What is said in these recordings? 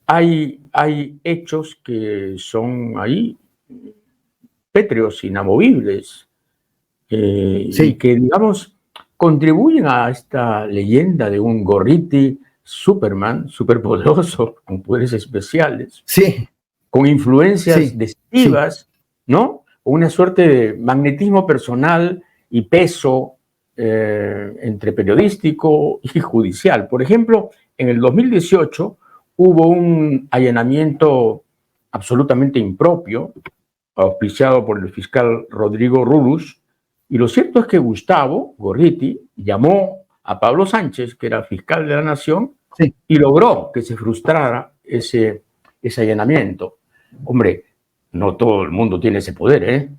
hay hechos que son ahí pétreos, inamovibles, Sí. y que, digamos, contribuyen a esta leyenda de un Gorriti Superman, superpoderoso, con poderes especiales, Sí, con influencias sí, sí. decisivas, ¿no? Una suerte de magnetismo personal y peso entre periodístico y judicial. Por ejemplo, en el 2018 hubo un allanamiento absolutamente impropio, auspiciado por el fiscal Rodrigo Rurus, y lo cierto es que Gustavo Gorriti llamó a Pablo Sánchez, que era fiscal de la Nación, Sí. y logró que se frustrara ese allanamiento. Hombre, no todo el mundo tiene ese poder, ¿eh?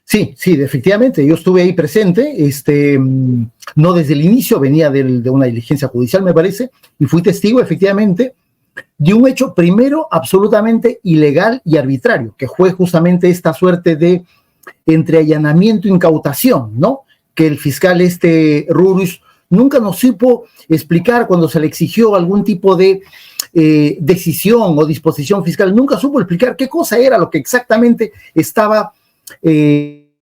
Sí, sí, efectivamente, yo estuve ahí presente, no desde el inicio, venía de una diligencia judicial, me parece, y fui testigo, efectivamente, de un hecho primero absolutamente ilegal y arbitrario, que fue justamente esta suerte de entre allanamiento e incautación, ¿no? Que el fiscal Rurus nunca nos supo explicar cuando se le exigió algún tipo de decisión o disposición fiscal, nunca supo explicar qué cosa era lo que exactamente estaba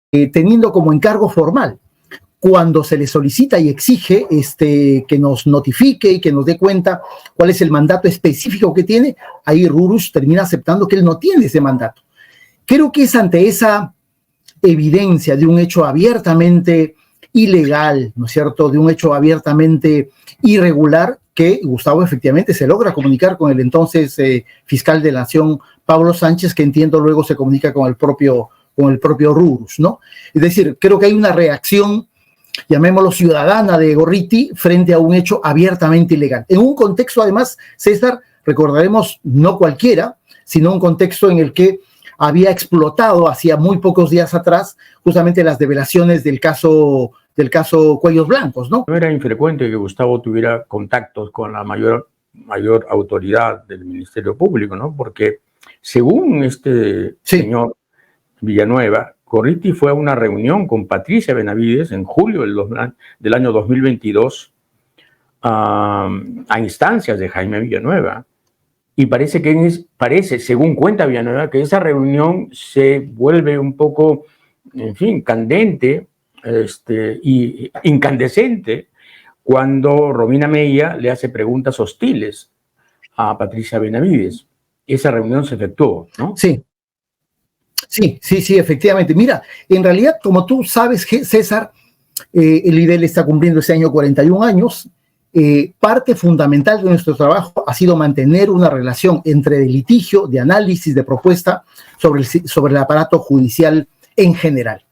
teniendo como encargo formal. Cuando se le solicita y exige que nos notifique y que nos dé cuenta cuál es el mandato específico que tiene, ahí Rurus termina aceptando que él no tiene ese mandato. Creo que es ante esa evidencia de un hecho abiertamente ilegal, ¿no es cierto?, de un hecho abiertamente irregular, que Gustavo efectivamente se logra comunicar con el entonces fiscal de la Nación, Pablo Sánchez, que entiendo luego se comunica con el propio Rurus, ¿no? Es decir, creo que hay una reacción, llamémoslo ciudadana, de Gorriti frente a un hecho abiertamente ilegal. En un contexto, además, César, recordaremos, no cualquiera, sino un contexto en el que había explotado hacía muy pocos días atrás justamente las develaciones del caso Cuellos Blancos, ¿no? No era infrecuente que Gustavo tuviera contactos con la mayor autoridad del Ministerio Público, ¿no? Porque según este señor Villanueva, Gorriti fue a una reunión con Patricia Benavides en julio del año 2022 a instancias de Jaime Villanueva. Y parece, según cuenta Villanueva, que esa reunión se vuelve un poco, en fin, candente y incandescente cuando Romina Mella le hace preguntas hostiles a Patricia Benavides. Esa reunión se efectuó, ¿no? Sí. Sí, sí, sí, efectivamente. Mira, en realidad, como tú sabes, César, el IDL está cumpliendo este año 41 años. Parte fundamental de nuestro trabajo ha sido mantener una relación entre el litigio, de análisis, de propuesta sobre el aparato judicial en general.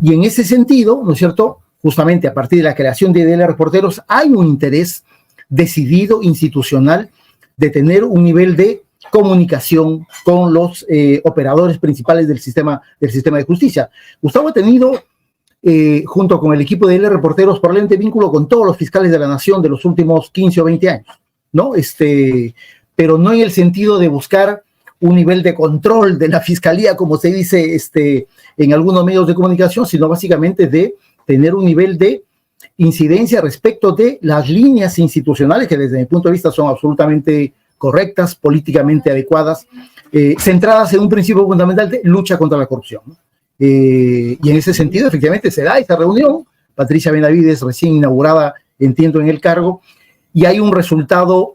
Y en ese sentido, ¿no es cierto?, justamente a partir de la creación de IDL Reporteros, hay un interés decidido, institucional, de tener un nivel de comunicación con los operadores principales del sistema de justicia. Gustavo ha tenido, junto con el equipo de IDL Reporteros, probablemente vínculo con todos los fiscales de la nación de los últimos 15 o 20 años, ¿no? Pero no en el sentido de buscar un nivel de control de la fiscalía, como se dice en algunos medios de comunicación, sino básicamente de tener un nivel de incidencia respecto de las líneas institucionales que desde mi punto de vista son absolutamente correctas, políticamente adecuadas, centradas en un principio fundamental de lucha contra la corrupción, ¿no? Y en ese sentido, efectivamente, se da esta reunión, Patricia Benavides recién inaugurada, entiendo, en el cargo, y hay un resultado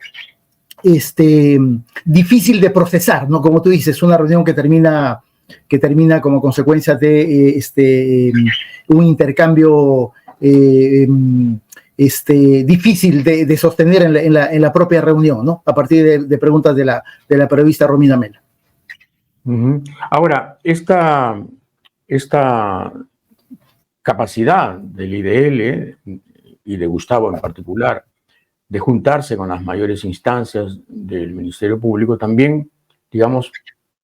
difícil de procesar, ¿no? Como tú dices, una reunión que termina como consecuencia de un intercambio difícil de sostener en la propia reunión, ¿no? A partir de preguntas de la periodista Romina Mella. Ahora, esta capacidad del IDL y de Gustavo en particular de juntarse con las mayores instancias del Ministerio Público también, digamos,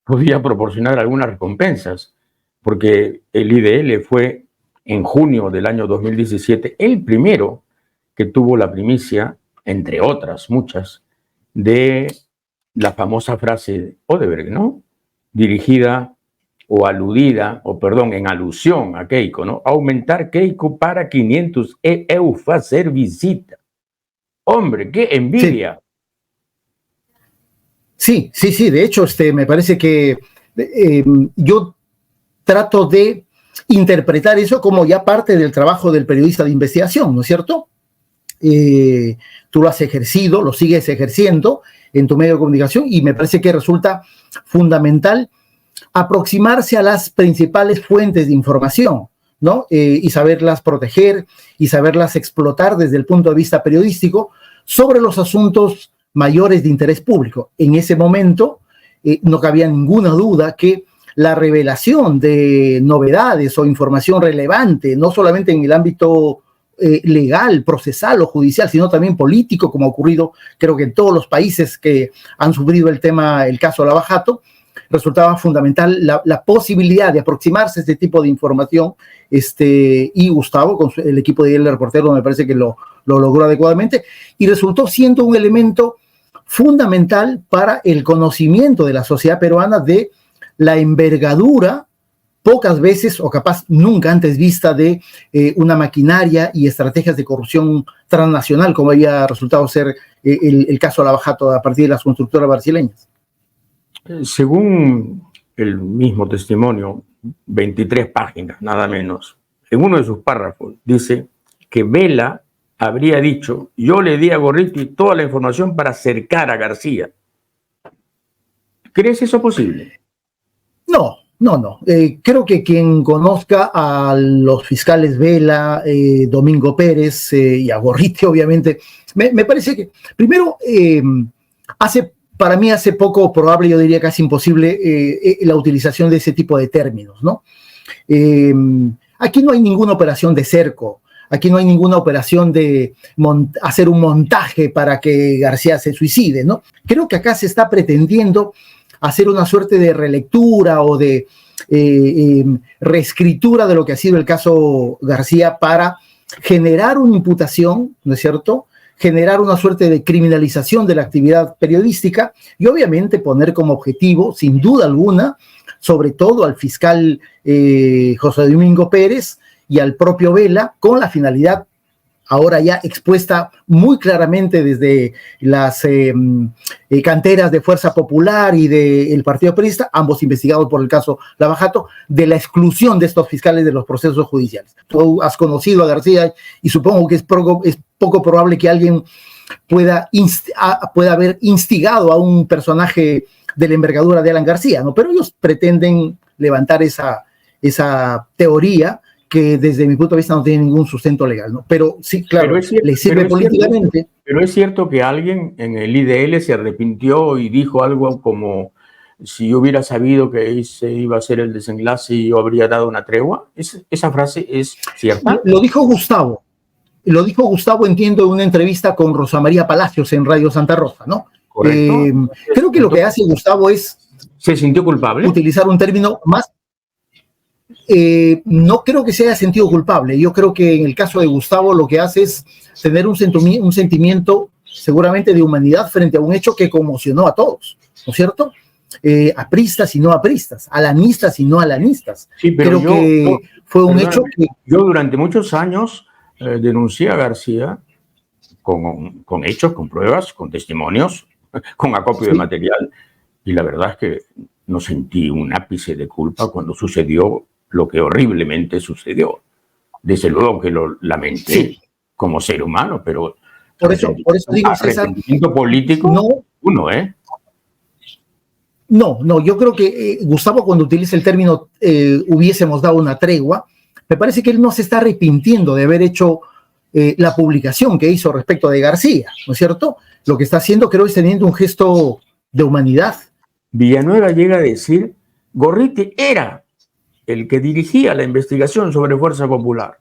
podía proporcionar algunas recompensas, porque el IDL fue en junio del año 2017 el primero que tuvo la primicia, entre otras muchas, de la famosa frase Odebrecht, ¿no? Dirigida o aludida, o perdón, en alusión a Keiko, ¿no? Aumentar Keiko para 500 hacer visita. Hombre, qué envidia. Sí, sí, sí. De hecho, me parece que yo trato de interpretar eso como ya parte del trabajo del periodista de investigación, ¿no es cierto? Tú lo has ejercido, lo sigues ejerciendo en tu medio de comunicación y me parece que resulta fundamental aproximarse a las principales fuentes de información, ¿no? Y saberlas proteger y saberlas explotar desde el punto de vista periodístico sobre los asuntos mayores de interés público. En ese momento no cabía ninguna duda que la revelación de novedades o información relevante, no solamente en el ámbito legal, procesal o judicial, sino también político, como ha ocurrido creo que en todos los países que han sufrido el caso Lava Jato, resultaba fundamental la posibilidad de aproximarse a este tipo de información, y Gustavo, con el equipo de El Reportero, me parece que lo logró adecuadamente, y resultó siendo un elemento fundamental para el conocimiento de la sociedad peruana de la envergadura, pocas veces o capaz nunca antes vista, de una maquinaria y estrategias de corrupción transnacional, como había resultado ser el caso Lava Jato a partir de las constructoras brasileñas. Según el mismo testimonio, 23 páginas, nada menos, en uno de sus párrafos dice que Vela habría dicho: yo le di a Gorriti toda la información para acercar a García. ¿Crees eso posible? No. Creo que quien conozca a los fiscales Vela, Domingo Pérez y a Gorriti, obviamente, me parece que, primero, para mí hace poco probable, yo diría casi imposible, la utilización de ese tipo de términos, ¿no? Aquí no hay ninguna operación de cerco, aquí no hay ninguna operación de hacer un montaje para que García se suicide, ¿no? Creo que acá se está pretendiendo hacer una suerte de relectura o de reescritura de lo que ha sido el caso García para generar una imputación, ¿no es cierto?, generar una suerte de criminalización de la actividad periodística y obviamente poner como objetivo, sin duda alguna, sobre todo al fiscal José Domingo Pérez y al propio Vela, con la finalidad ahora ya expuesta muy claramente desde las canteras de Fuerza Popular y del Partido Aprista, ambos investigados por el caso Lava Jato, de la exclusión de estos fiscales de los procesos judiciales. Tú has conocido a García y supongo que es poco probable que alguien pueda haber instigado a un personaje de la envergadura de Alan García, ¿no? Pero ellos pretenden levantar esa teoría que desde mi punto de vista no tiene ningún sustento legal, ¿no? Pero sí, claro, le sirve políticamente. Pero es cierto que alguien en el IDL se arrepintió y dijo algo como: si yo hubiera sabido que ese iba a ser el desenlace, yo habría dado una tregua. ¿Esa frase es cierta? Lo dijo Gustavo, entiendo, en una entrevista con Rosa María Palacios en Radio Santa Rosa, ¿no? Correcto. Creo que lo que hace Gustavo es... ¿Se sintió culpable? Utilizar un término más... no creo que se haya sentido culpable. Yo creo que en el caso de Gustavo lo que hace es tener un sentimiento seguramente de humanidad frente a un hecho que conmocionó a todos, ¿no es cierto? Apristas y no apristas, alanistas y no alanistas. Sí, pero creo que fue un hecho que... Yo durante muchos años denuncié a García con hechos, con pruebas, con testimonios, con acopio de material, y la verdad es que no sentí un ápice de culpa cuando sucedió lo que horriblemente sucedió. Desde luego que lo lamenté como ser humano, pero por eso digo, César, arrepentimiento político, No, yo creo que Gustavo, cuando utiliza el término hubiésemos dado una tregua, me parece que él no se está arrepintiendo de haber hecho la publicación que hizo respecto de García, ¿no es cierto? Lo que está haciendo, creo, es teniendo un gesto de humanidad. Villanueva llega a decir: Gorriti era el que dirigía la investigación sobre Fuerza Popular.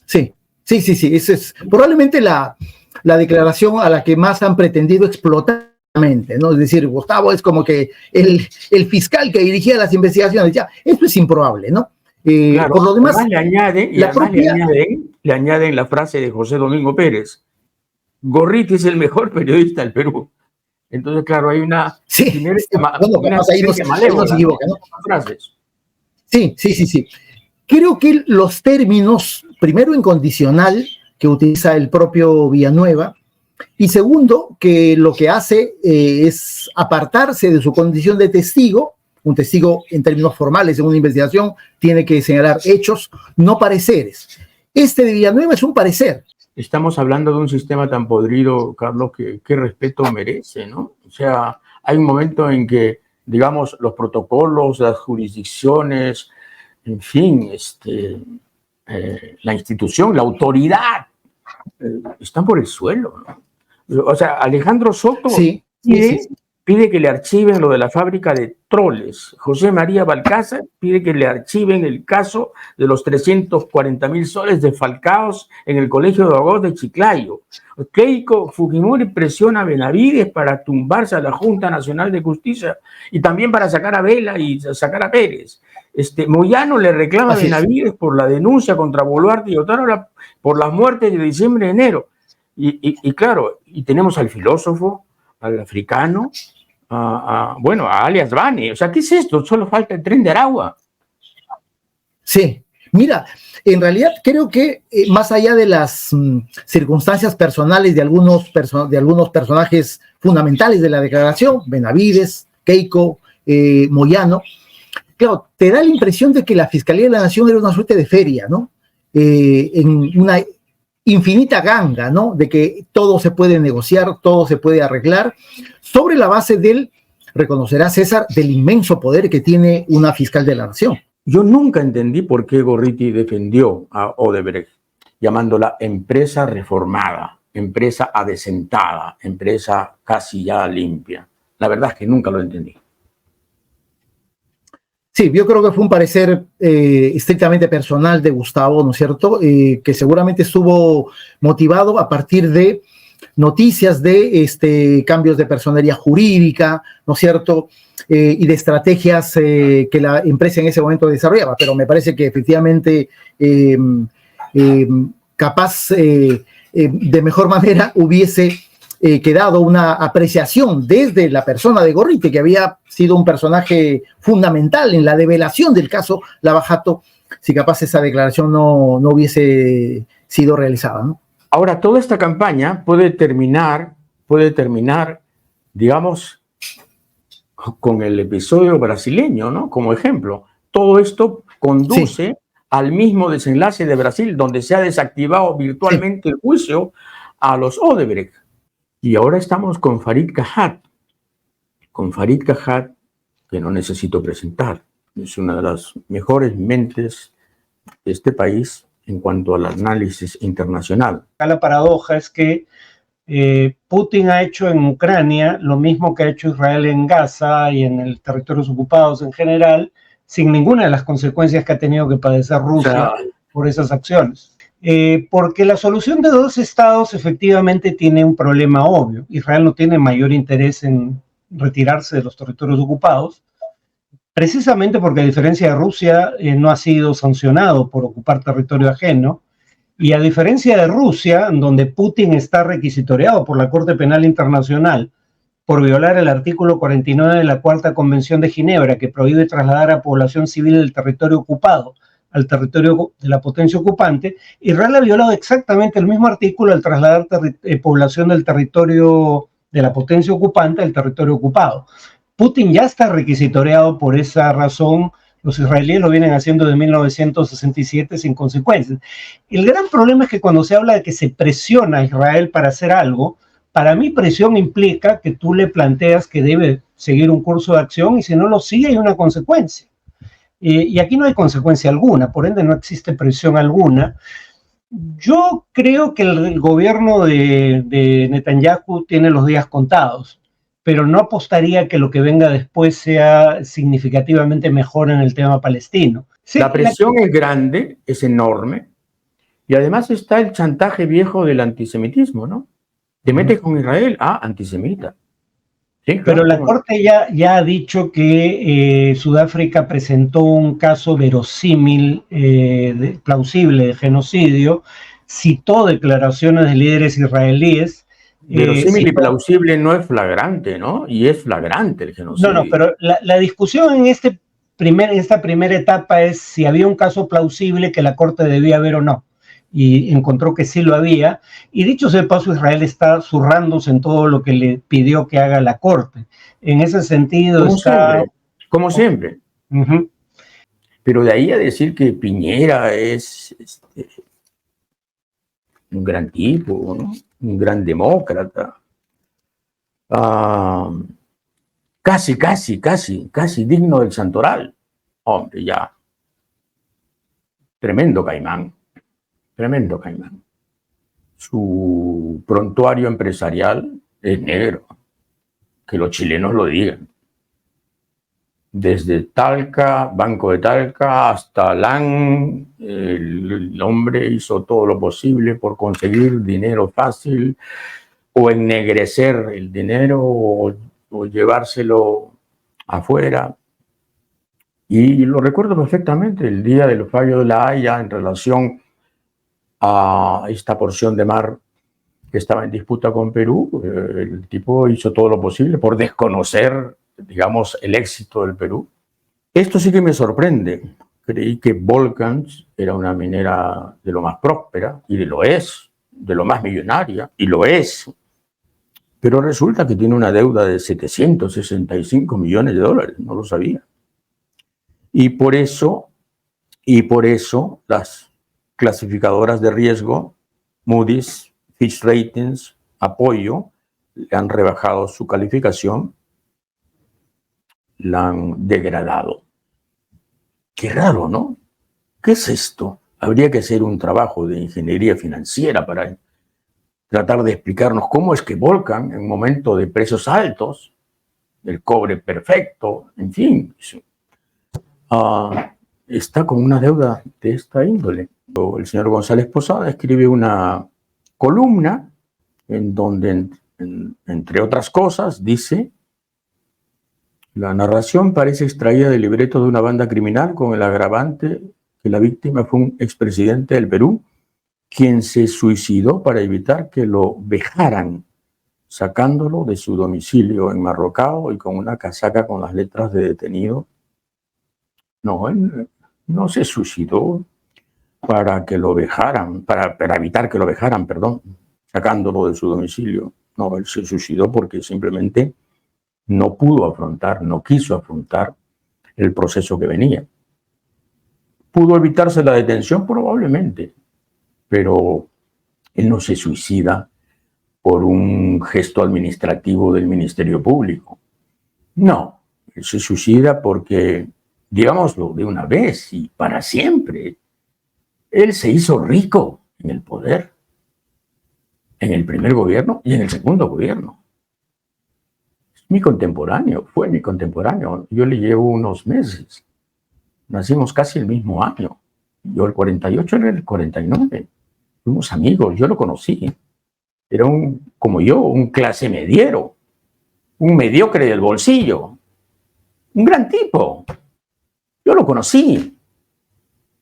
Sí. Esa es probablemente la declaración a la que más han pretendido explotar, ¿no? Es decir, Gustavo es como que el fiscal que dirigía las investigaciones. Ya, esto es improbable, ¿no? Claro, por lo demás, le añaden la frase de José Domingo Pérez: Gorriti es el mejor periodista del Perú. Entonces, claro, hay una... ahí nos equivoca, ¿no? Frases. Sí. Creo que los términos, primero incondicional, que utiliza el propio Villanueva, Y segundo, que lo que hace es apartarse de su condición de testigo. Un testigo, en términos formales, en una investigación, tiene que señalar hechos, no pareceres. Este de Villanueva es un parecer. Estamos hablando de un sistema tan podrido, Carlos, que qué respeto merece, ¿no? O sea, hay un momento en que, digamos, los protocolos, las jurisdicciones, en fin, la institución, la autoridad, están por el suelo, ¿no? O sea, Alejandro Soto pide que le archiven lo de la fábrica de troles. José María Balcázar pide que le archiven el caso de los 340.000 soles defalcados en el Colegio de Abogados de Chiclayo. Keiko Fujimori presiona a Benavides para tumbarse a la Junta Nacional de Justicia y también para sacar a Vela y sacar a Pérez. Moyano le reclama a Benavides por la denuncia contra Boluarte y Otárola por las muertes de diciembre y enero. Y claro, y tenemos al filósofo, al africano, a alias Bani. O sea, ¿qué es esto? Solo falta el tren de Aragua. Sí, mira, en realidad creo que más allá de las circunstancias personales de algunos personajes fundamentales de la declaración, Benavides, Keiko, Moyano, claro, te da la impresión de que la Fiscalía de la Nación era una suerte de feria, ¿no? En una infinita ganga, ¿no? De que todo se puede negociar, todo se puede arreglar, sobre la base del, reconocerá César, del inmenso poder que tiene una fiscal de la Nación. Yo nunca entendí por qué Gorriti defendió a Odebrecht, llamándola empresa reformada, empresa adecentada, empresa casi ya limpia. La verdad es que nunca lo entendí. Sí, yo creo que fue un parecer estrictamente personal de Gustavo, ¿no es cierto? Que seguramente estuvo motivado a partir de noticias de cambios de personería jurídica, ¿no es cierto? Y de estrategias que la empresa en ese momento desarrollaba, pero me parece que efectivamente capaz de mejor manera hubiese quedado una apreciación desde la persona de Gorriti, que había sido un personaje fundamental en la develación del caso Lava Jato, si capaz esa declaración no hubiese sido realizada, ¿no? Ahora, toda esta campaña puede terminar, digamos, con el episodio brasileño, ¿no? Como ejemplo. Todo esto conduce al mismo desenlace de Brasil, donde se ha desactivado virtualmente el juicio a los Odebrecht. Y ahora estamos con Farid Kahat, que no necesito presentar. Es una de las mejores mentes de este país en cuanto al análisis internacional. La paradoja es que Putin ha hecho en Ucrania lo mismo que ha hecho Israel en Gaza y en los territorios ocupados en general, sin ninguna de las consecuencias que ha tenido que padecer Rusia por esas acciones. Porque la solución de dos estados efectivamente tiene un problema obvio. Israel no tiene mayor interés en retirarse de los territorios ocupados, precisamente porque a diferencia de Rusia no ha sido sancionado por ocupar territorio ajeno, y a diferencia de Rusia, donde Putin está requisitoriado por la Corte Penal Internacional por violar el artículo 49 de la Cuarta Convención de Ginebra, que prohíbe trasladar a población civil del territorio ocupado al territorio de la potencia ocupante, Israel ha violado exactamente el mismo artículo al trasladar población del territorio de la potencia ocupante al territorio ocupado. Putin ya está requisitoriado por esa razón. Los israelíes lo vienen haciendo de 1967 sin consecuencias. El gran problema es que cuando se habla de que se presiona a Israel para hacer algo, para mí presión implica que tú le planteas que debe seguir un curso de acción y si no lo sigue hay una consecuencia. Y aquí no hay consecuencia alguna, por ende no existe presión alguna. Yo creo que el gobierno de Netanyahu tiene los días contados, pero no apostaría que lo que venga después sea significativamente mejor en el tema palestino. Sí, la presión es grande, es enorme, y además está el chantaje viejo del antisemitismo, ¿no? Te metes con Israel, antisemita. Sí, claro, pero la Corte ya ha dicho que Sudáfrica presentó un caso verosímil, plausible de genocidio, citó declaraciones de líderes israelíes. Verosímil y plausible no es flagrante, ¿no? Y es flagrante el genocidio. No, pero la discusión en esta primera etapa es si había un caso plausible que la Corte debía ver o no. y encontró que sí lo había. Y dicho sea de paso, Israel está zurrándose en todo lo que le pidió que haga la Corte. En ese sentido Como está... siempre, como siempre. Uh-huh. Pero de ahí a decir que Piñera es un gran tipo, ¿no? Un gran demócrata, casi digno del santoral. Hombre, ya. Tremendo caimán. Su prontuario empresarial es negro. Que los chilenos lo digan. Desde Talca, Banco de Talca, hasta LAN, el hombre hizo todo lo posible por conseguir dinero fácil o ennegrecer el dinero o llevárselo afuera. Y lo recuerdo perfectamente, el día del fallo de La Haya en relación a esta porción de mar que estaba en disputa con Perú. El tipo hizo todo lo posible por desconocer, digamos, el éxito del Perú. Esto sí que me sorprende. Creí que Volcans era una minera de lo más próspera, y lo es, de lo más millonaria, y lo es. Pero resulta que tiene una deuda de 765 millones de dólares, no lo sabía. Y por eso las clasificadoras de riesgo, Moody's, Fitch Ratings, Apoyo, le han rebajado su calificación, la han degradado. Qué raro, ¿no? ¿Qué es esto? Habría que hacer un trabajo de ingeniería financiera para tratar de explicarnos cómo es que Volcan, en un momento de precios altos, del cobre perfecto, en fin, está con una deuda de esta índole. El señor González Posada escribe una columna en donde, entre otras cosas, dice: la narración parece extraída del libreto de una banda criminal, con el agravante que la víctima fue un expresidente del Perú, quien se suicidó para evitar que lo vejaran, sacándolo de su domicilio en Marrocao y con una casaca con las letras de detenido. No, él no se suicidó para que lo vejaran, para evitar que lo vejaran, perdón, sacándolo de su domicilio. No, él se suicidó porque simplemente no pudo afrontar, no quiso afrontar el proceso que venía. ¿Pudo evitarse la detención? Probablemente, pero él no se suicida por un gesto administrativo del Ministerio Público. No, él se suicida porque, digámoslo de una vez y para siempre, él se hizo rico en el poder, en el primer gobierno y en el segundo gobierno. Es mi contemporáneo, fue mi contemporáneo. Yo le llevo unos meses. Nacimos casi el mismo año. Yo el 48, él el 49. Fuimos amigos, yo lo conocí. Era como yo, un clase mediero, un mediocre del bolsillo, un gran tipo. Yo lo conocí.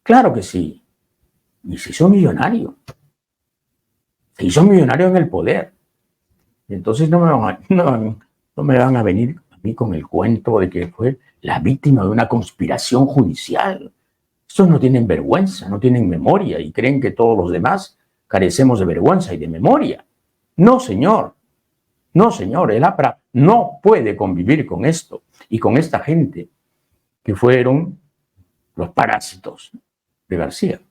Claro que sí. Y se hizo millonario. Se hizo millonario en el poder. Y entonces no me van a venir a mí con el cuento de que fue la víctima de una conspiración judicial. Estos no tienen vergüenza, no tienen memoria y creen que todos los demás carecemos de vergüenza y de memoria. No, señor. No, señor. El APRA no puede convivir con esto y con esta gente que fueron los parásitos de García.